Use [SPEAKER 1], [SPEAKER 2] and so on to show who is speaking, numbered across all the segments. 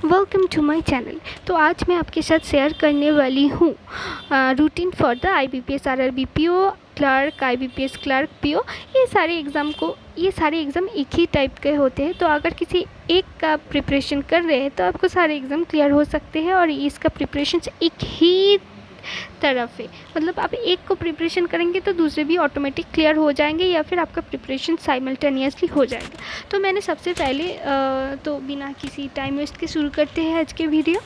[SPEAKER 1] Welcome to my channel. तो आज मैं आपके साथ शेयर करने वाली हूँ routine for the IBPS RRB PO clerk, IBPS clerk, PO। ये सारे एग्ज़ाम एक ही टाइप के होते हैं। तो अगर किसी एक का प्रिपरेशन कर रहे हैं तो आपको सारे एग्ज़ाम क्लियर हो सकते हैं। और इसका प्रिपरेशन एक ही तरफ है, मतलब आप एक को प्रिपरेशन करेंगे तो दूसरे भी ऑटोमेटिक क्लियर हो जाएंगे या फिर आपका प्रिपरेशन साइमल्टेनियसली हो जाएगा। तो मैंने सबसे पहले तो बिना किसी टाइम वेस्ट के शुरू करते हैं आज के वीडियो।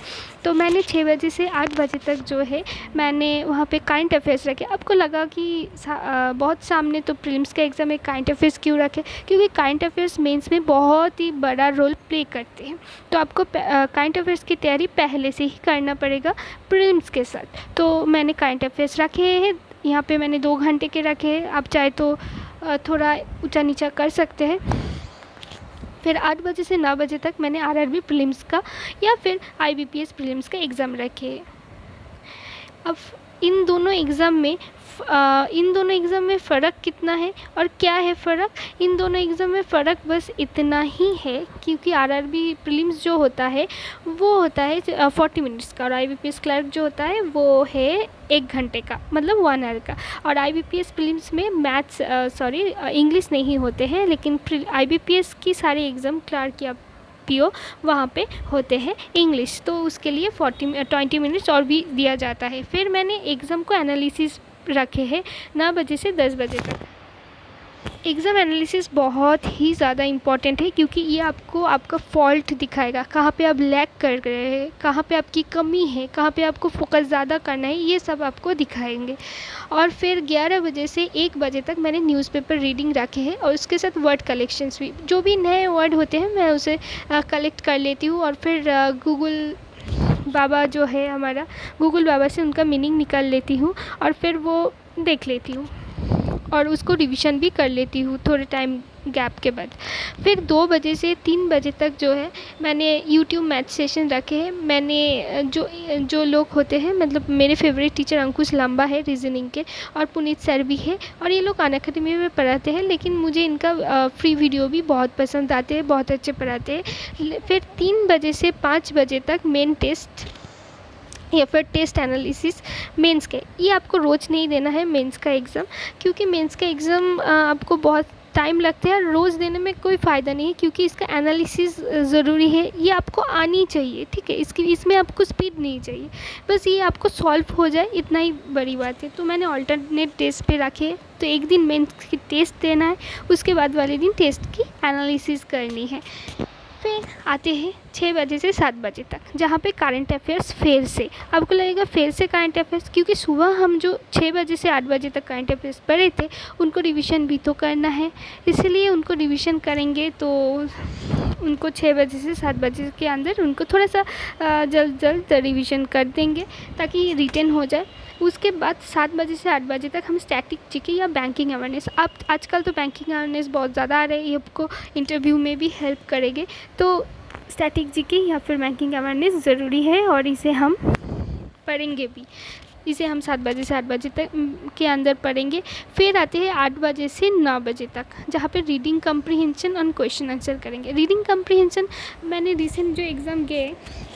[SPEAKER 1] तो मैंने 6 बजे से 8 बजे तक जो है मैंने वहाँ पे काइंट अफेयर्स रखे। आपको लगा कि बहुत सामने तो प्रीलिम्स का एग्ज़ाम है, काइंट अफेयर्स क्यों रखे? क्योंकि काइंट अफेयर्स मेंस में बहुत ही बड़ा रोल प्ले करते हैं। तो आपको काइंट अफेयर्स की तैयारी पहले से ही करना पड़ेगा प्रीलिम्स के साथ। तो मैंने काइंट अफेयर्स रखे हैं, यहाँ पे मैंने 2 घंटे के रखे हैं। आप चाहे तो थोड़ा ऊंचा नीचा कर सकते हैं। फिर 8 बजे से 9 बजे तक मैंने RRB प्रीलिम्स का या फिर IBPS प्रीलिम्स का एग्ज़ाम रखे। अब इन दोनों एग्ज़ाम में फ़र्क कितना है और क्या है फ़र्क? इन दोनों एग्ज़ाम में फ़र्क बस इतना ही है क्योंकि RRB प्रीलिम्स जो होता है वो होता है 40 मिनट्स का, और IBPS क्लर्क जो होता है वो है 1 घंटे का, मतलब 1 आवर का। और IBPS प्रीलिम्स में इंग्लिश नहीं होते हैं, लेकिन IBPS की सारे एग्ज़ाम क्लर्क या PO वहाँ पे होते हैं इंग्लिश। तो उसके लिए 20 मिनट्स और भी दिया जाता है। फिर मैंने एग्ज़ाम को एनालिसिस रखे हैं 9 बजे से 10 बजे तक। एग्ज़ाम एनालिसिस बहुत ही ज़्यादा इम्पॉर्टेंट है क्योंकि ये आपको आपका फॉल्ट दिखाएगा, कहाँ पे आप लैग कर रहे हैं, कहाँ पे आपकी कमी है, कहाँ पे आपको फोकस ज़्यादा करना है, ये सब आपको दिखाएंगे। और फिर 11 बजे से 1 बजे तक मैंने न्यूज़पेपर रीडिंग रखे हैं और उसके साथ वर्ड कलेक्शंस भी, जो भी नए वर्ड होते हैं मैं उसे कलेक्ट कर लेती हूँ। और फिर गूगल बाबा जो है हमारा, गूगल बाबा से उनका मीनिंग निकाल लेती हूँ और फिर वो देख लेती हूँ और उसको रिवीजन भी कर लेती हूँ थोड़े टाइम गैप के बाद। फिर 2 बजे से 3 बजे तक जो है मैंने यूट्यूब मैथ सेशन रखे हैं। मैंने जो लोग होते हैं, मतलब मेरे फेवरेट टीचर अंकुश लांबा है रीजनिंग के, और पुनीत सर भी है, और ये लोग अनअकैडमी में पढ़ाते हैं, लेकिन मुझे इनका फ्री वीडियो भी बहुत पसंद आते हैं, बहुत अच्छे पढ़ाते हैं। फिर 3 बजे से 5 बजे तक मेन टेस्ट या फिर टेस्ट एनालिसिस मेंस के। ये आपको रोज़ नहीं देना है मेंस का एग्ज़ाम, क्योंकि मेंस का एग्ज़ाम आपको बहुत टाइम लगता है और रोज़ देने में कोई फ़ायदा नहीं है, क्योंकि इसका एनालिसिस ज़रूरी है। ये आपको आनी चाहिए, ठीक है? इसमें आपको स्पीड नहीं चाहिए, बस ये आपको सॉल्व हो जाए, इतना ही बड़ी बात है। तो मैंने ऑल्टरनेट टेस्ट पे रखे। तो एक दिन मेंस की टेस्ट देना है, उसके बाद वाले दिन टेस्ट की एनालिसिस करनी है। फिर आते हैं 6 बजे से 7 बजे तक, जहाँ पे करंट अफेयर्स फेर से। आपको लगेगा फेर से करंट अफेयर्स, क्योंकि सुबह हम जो 6 बजे से 8 बजे तक करंट अफेयर्स पढ़े थे उनको रिवीजन भी तो करना है, इसलिए उनको रिवीजन करेंगे। तो उनको 6 बजे से 7 बजे के अंदर उनको थोड़ा सा जल्द रिवीजन कर देंगे ताकि रिटेन हो जाए। उसके बाद 7 बजे से 8 बजे तक हम स्टैटिक जीके या बैंकिंग अवेयरनेस, अब आजकल तो बैंकिंग अवेयरनेस बहुत ज़्यादा आ रही है, ये आपको इंटरव्यू में भी हेल्प करेंगे। तो स्टैटिक जीके या फिर बैंकिंग अवेयरनेस ज़रूरी है और इसे हम पढ़ेंगे भी। इसे हम 7 बजे से 8 बजे तक के अंदर पढ़ेंगे। फिर आते हैं 8 बजे से 9 बजे तक, जहाँ पे रीडिंग कम्प्रीहेंशन और क्वेश्चन आंसर करेंगे। रीडिंग कम्प्रीहेंशन मैंने रिसेंट जो एग्ज़ाम गए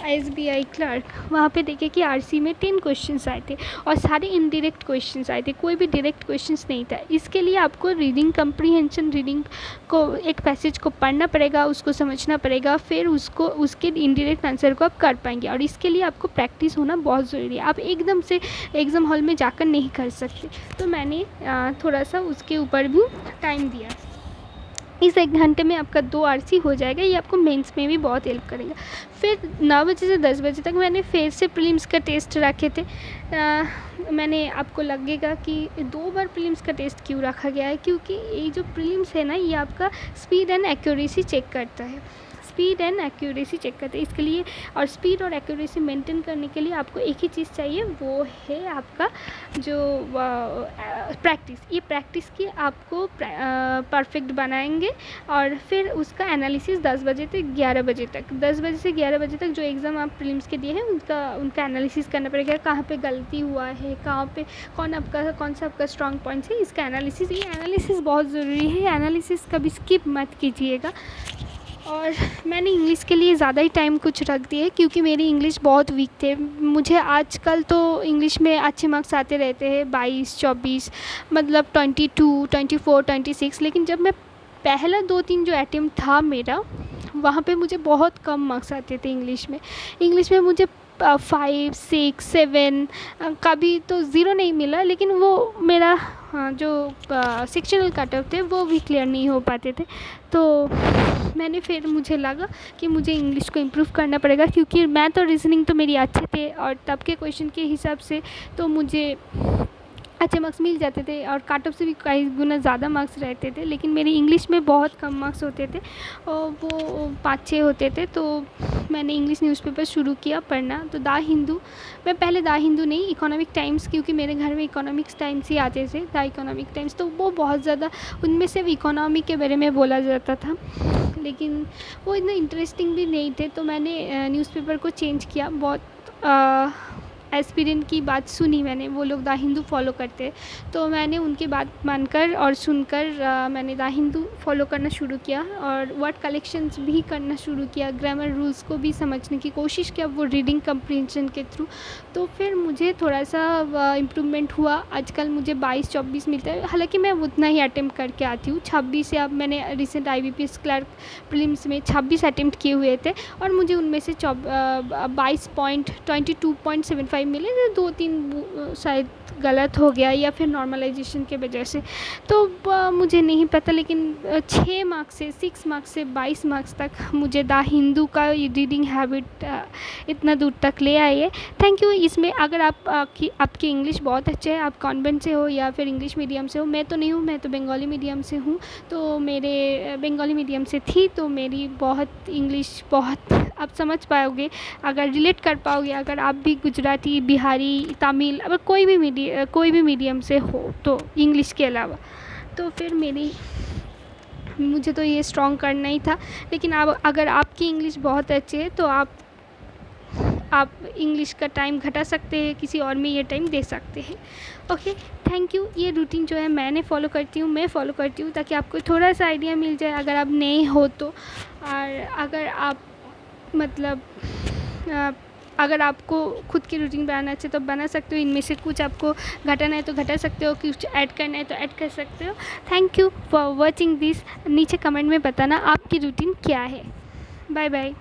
[SPEAKER 1] SBI क्लर्क, वहाँ पे देखे कि RC में 10 क्वेश्चंस आए थे और सारे इनडायरेक्ट क्वेश्चंस आए थे, कोई भी डायरेक्ट क्वेश्चंस नहीं था। इसके लिए आपको रीडिंग कम्प्रीहेंशन, रीडिंग को, एक पैसेज को पढ़ना पड़ेगा, उसको समझना पड़ेगा, फिर उसके इनडायरेक्ट आंसर को आप कर पाएंगे। और इसके लिए आपको प्रैक्टिस होना बहुत ज़रूरी है, आप एकदम से एग्ज़ाम हॉल में जाकर नहीं कर सकते। तो मैंने थोड़ा सा उसके ऊपर भी टाइम दिया। इस 1 घंटे में आपका 2 RC हो जाएगा, ये आपको मेंस में भी बहुत हेल्प करेगा। फिर 9 बजे से 10 बजे तक मैंने फिर से प्रीलिम्स का टेस्ट रखे थे। मैंने, आपको लगेगा कि 2 बार प्रीलिम्स का टेस्ट क्यों रखा गया है, क्योंकि ये जो प्रीलिम्स है ना, ये आपका स्पीड एंड एक्यूरेसी चेक करता है, स्पीड एंड एक्यूरेसी चेक करते हैं। इसके लिए, और स्पीड और एक्यूरेसी मेंटेन करने के लिए आपको एक ही चीज़ चाहिए, वो है आपका जो प्रैक्टिस। ये प्रैक्टिस की आपको परफेक्ट बनाएंगे। और फिर उसका एनालिसिस 10 बजे से 11 बजे तक, 10 बजे से 11 बजे तक जो एग्ज़ाम आप प्रीलिम्स के दिए हैं उनका एनालिसिस करना पड़ेगा, कहाँ पे गलती हुआ है, कहाँ पे कौन सा आपका स्ट्रॉन्ग पॉइंट्स है, इसका एनालिसिस। ये एनालिसिस बहुत ज़रूरी है, एनालिसिस कभी स्किप मत कीजिएगा। और मैंने इंग्लिश के लिए ज़्यादा ही टाइम कुछ रख दिए क्योंकि मेरी इंग्लिश बहुत वीक थे। मुझे आजकल तो इंग्लिश में अच्छे मार्क्स आते रहते हैं 22-24, मतलब 22, 24, 26, लेकिन जब मैं पहला 2-3 जो अटेम्प्ट था मेरा, वहाँ पे मुझे बहुत कम मार्क्स आते थे इंग्लिश में। इंग्लिश में मुझे 5, 6, 7, कभी तो ज़ीरो नहीं मिला, लेकिन वो मेरा जो सेक्शनल कट ऑफ थे वो भी क्लियर नहीं हो पाते थे। तो मैंने फिर मुझे लगा कि मुझे इंग्लिश को इम्प्रूव करना पड़ेगा, क्योंकि मैथ और रीजनिंग तो मेरी अच्छे थे और तब के क्वेश्चन के हिसाब से तो मुझे अच्छे मार्क्स मिल जाते थे और कट ऑफ से भी कई गुना ज़्यादा मार्क्स रहते थे, लेकिन मेरी इंग्लिश में बहुत कम मार्क्स होते थे और वो 5-6 होते थे। तो मैंने इंग्लिश न्यूज़पेपर शुरू किया पढ़ना। तो द हिंदू, मैं पहले द हिंदू नहीं, इकोनॉमिक टाइम्स, क्योंकि मेरे घर में इकोनॉमिक्स टाइम्स ही आते थे, द इकोनॉमिक टाइम्स, तो वो बहुत ज़्यादा, उनमें सिर्फ इकोनॉमी के बारे में बोला जाता था, लेकिन वो इतने इंटरेस्टिंग भी नहीं थे। तो मैंने न्यूज़पेपर को चेंज किया। बहुत एस्पिरेंट की बात सुनी मैंने, वो लोग द हिंदू फॉलो करते हैं, तो मैंने उनकी बात मानकर और सुनकर मैंने द हिंदू फॉलो करना शुरू किया और वर्ड कलेक्शंस भी करना शुरू किया, ग्रामर रूल्स को भी समझने की कोशिश किया वो रीडिंग कम्प्रीहेंशन के थ्रू। तो फिर मुझे थोड़ा सा इम्प्रूवमेंट हुआ। आजकल मुझे 22-24 मिलता है, हालांकि मैं उतना ही अटैम्प्ट करके आती हूँ। 26 या मैंने रिसेंट IBPS क्लर्क प्रीलिम्स में 26 अटैम्प्ट किए हुए थे और मुझे उनमें से 22.75 मिले, 2-3 शायद गलत हो गया या फिर नॉर्मलाइजेशन के वजह से, तो मुझे नहीं पता, लेकिन 6 मार्क्स से 6 मार्क्स से 22 मार्क्स तक मुझे द हिंदू का रीडिंग हैबिट इतना दूर तक ले आई है। Thank you. इसमें अगर आपकी इंग्लिश बहुत अच्छे है, आप कॉन्वेंट से हो या फिर इंग्लिश मीडियम से हो, मैं तो नहीं हूँ, मैं तो बंगाली मीडियम से हूँ, तो मेरे बंगाली मीडियम से थी, तो मेरी बहुत इंग्लिश बहुत आप समझ पाओगे, अगर रिलेट कर पाओगे, अगर आप भी गुजराती, बिहारी, तमिल, अगर कोई भी मीडियम से हो तो इंग्लिश के अलावा, तो फिर मुझे तो ये स्ट्रॉन्ग करना ही था। लेकिन अब अगर आपकी इंग्लिश बहुत अच्छी है तो आप इंग्लिश का टाइम घटा सकते हैं, किसी और में ये टाइम दे सकते हैं। Okay, thank you. ये रूटीन जो है मैं फॉलो करती हूँ ताकि आपको थोड़ा सा आइडिया मिल जाए अगर आप नए हो तो। और अगर आप मतलब अगर आपको खुद की रूटीन बनाना चाहिए तो बना सकते हो, इनमें से कुछ आपको घटाना है तो घटा सकते हो, कुछ ऐड करना है तो ऐड कर सकते हो। Thank you for watching this. नीचे कमेंट में बताना आपकी रूटीन क्या है। Bye bye.